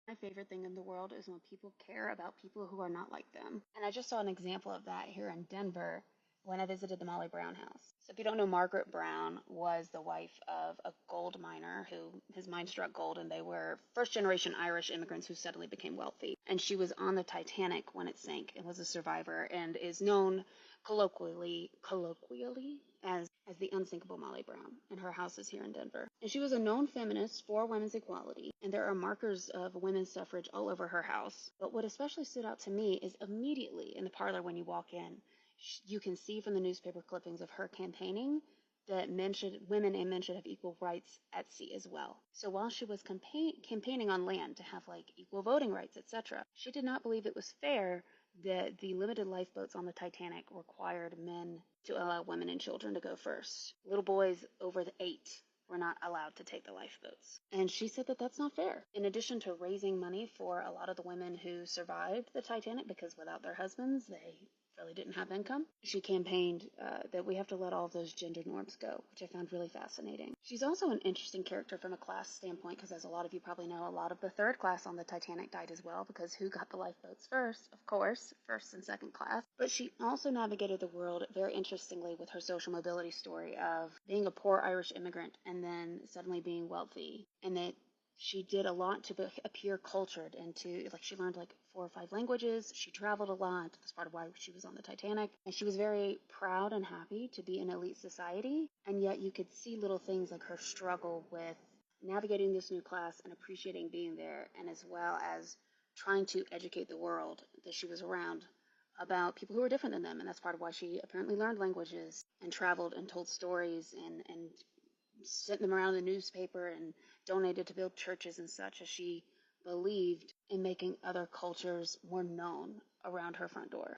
My favorite thing in the world is when people care about people who are not like them. And I just saw an example of that here in Denver when I visited the Molly Brown house. So if you don't know, Margaret Brown was the wife of a gold miner who his mine struck gold, and they were first generation Irish immigrants who suddenly became wealthy. And she was on the Titanic when it sank and was a survivor and is known colloquially as the Unsinkable Molly Brown, and her house is here in Denver. And she was a known feminist for women's equality, and there are markers of women's suffrage all over her house. But what especially stood out to me is immediately in the parlor when you walk in, you can see from the newspaper clippings of her campaigning that women and men should have equal rights at sea as well. So while she was campaigning on land to have like equal voting rights, etc., she did not believe it was fair that the limited lifeboats on the Titanic required men to allow women and children to go first. Little boys over the 8 were not allowed to take the lifeboats. And she said that that's not fair. In addition to raising money for a lot of the women who survived the Titanic, because without their husbands, they really didn't have income, she campaigned that we have to let all of those gender norms go, which I found really fascinating. She's also an interesting character from a class standpoint, because as a lot of you probably know, a lot of the third class on the Titanic died as well, because who got the lifeboats first? Of course, first and second class. But she also navigated the world very interestingly with her social mobility story of being a poor Irish immigrant and then suddenly being wealthy, and that she did a lot to appear cultured and to, like, she learned like 4 or 5 languages. She traveled a lot. That's part of why she was on the Titanic. And she was very proud and happy to be in elite society. And yet you could see little things like her struggle with navigating this new class and appreciating being there, and as well as trying to educate the world that she was around about people who were different than them. And that's part of why she apparently learned languages and traveled and told stories and sent them around the newspaper and donated to build churches and such, as she believed in making other cultures more known around her front door.